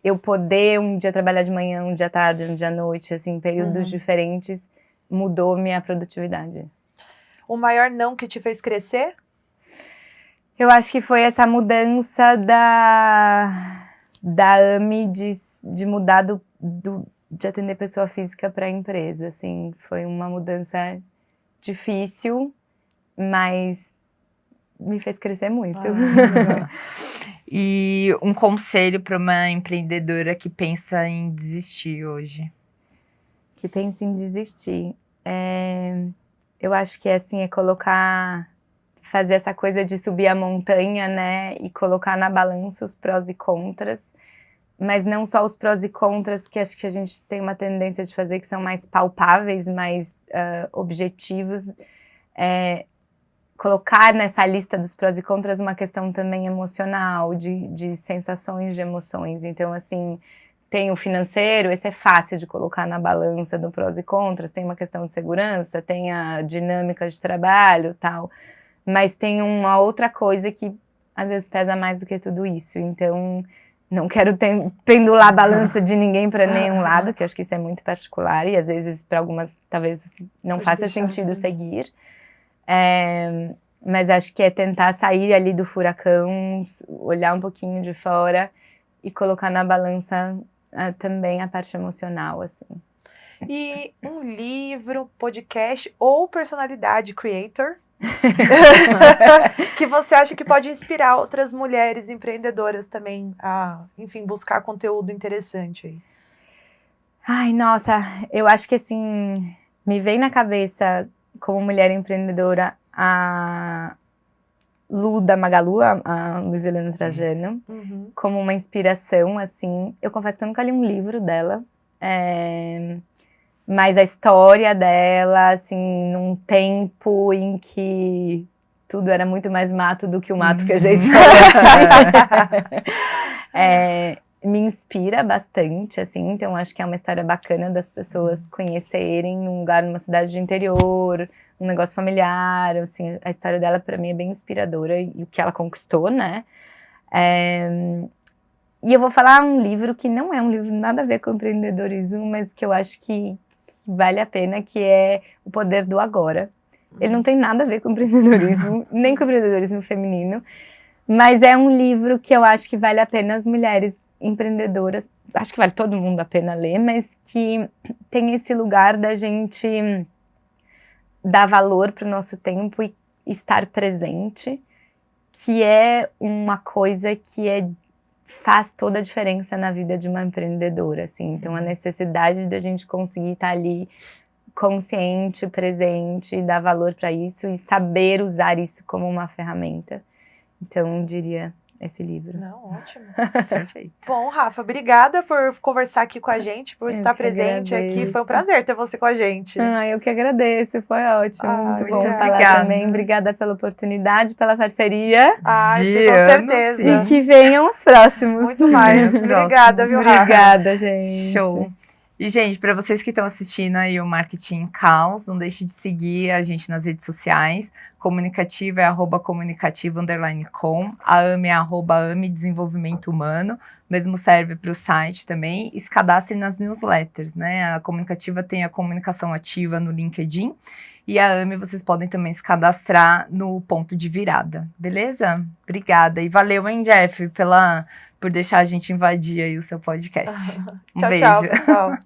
eu poder um dia trabalhar de manhã, um dia à tarde, um dia à noite, assim, períodos diferentes, mudou minha produtividade. O maior não que te fez crescer? Eu acho que foi essa mudança da AMI de mudar de atender pessoa física para empresa, assim, foi uma mudança difícil, mas me fez crescer muito. E um conselho para uma empreendedora que pensa em desistir hoje? Que pensa em desistir. Eu acho que assim, fazer essa coisa de subir a montanha, né, e colocar na balança os prós e contras, mas não só os prós e contras, que acho que a gente tem uma tendência de fazer, que são mais palpáveis, mais objetivos, colocar nessa lista dos prós e contras uma questão também emocional, de sensações, de emoções. Então, assim, tem o financeiro, esse é fácil de colocar na balança do prós e contras, tem uma questão de segurança, tem a dinâmica de trabalho, tal, mas tem uma outra coisa que às vezes pesa mais do que tudo isso. Então, não quero pendular a balança de ninguém para nenhum lado, que acho que isso é muito particular e às vezes para algumas talvez não faça sentido seguir. Mas acho que é tentar sair ali do furacão, olhar um pouquinho de fora e colocar na balança também a parte emocional, assim. E um livro, podcast ou personalidade creator que você acha que pode inspirar outras mulheres empreendedoras também a, enfim, buscar conteúdo interessante aí? Ai, nossa, eu acho que assim, me vem na cabeça como mulher empreendedora a Lu da Magalu, a Luiz Helena Trajano, como uma inspiração, assim. Eu confesso que eu nunca li um livro dela, mas a história dela, assim, num tempo em que tudo era muito mais mato do que o mato que a gente me inspira bastante, assim, então acho que é uma história bacana das pessoas conhecerem um lugar numa cidade de interior, um negócio familiar, assim, a história dela para mim é bem inspiradora e o que ela conquistou, né? E eu vou falar um livro que não é um livro nada a ver com empreendedorismo, mas que eu acho que vale a pena, que é O Poder do Agora. Ele não tem nada a ver com empreendedorismo, nem com empreendedorismo feminino, mas é um livro que eu acho que vale a pena as mulheres empreendedoras, acho que vale todo mundo a pena ler, mas que tem esse lugar da gente dar valor para o nosso tempo e estar presente, que é uma coisa que faz toda a diferença na vida de uma empreendedora, assim. Então, a necessidade da gente conseguir estar ali consciente, presente, dar valor para isso e saber usar isso como uma ferramenta. Então, eu diria esse livro. Não, ótimo. Perfeito. Bom, Rafa, obrigada por conversar aqui com a gente, por estar presente aqui. Foi um prazer ter você com a gente. Eu que agradeço, foi ótimo. Muito bom falar também. Obrigada pela oportunidade, pela parceria. Com certeza. E que venham os próximos. Muito mais. Obrigada, viu, Rafa? Obrigada, gente. Show. E, gente, para vocês que estão assistindo aí o Marketing em Caos, não deixe de seguir a gente nas redes sociais. Comunicativa é @comunicativa_com. A AME é @AME Desenvolvimento Humano. Mesmo serve para o site também. E se cadastre nas newsletters, né? A Comunicativa tem a comunicação ativa no LinkedIn. E a AME vocês podem também se cadastrar no Ponto de Virada. Beleza? Obrigada. E valeu, hein, Jeff, por deixar a gente invadir aí o seu podcast. Um Tchau, beijo. tchau, pessoal.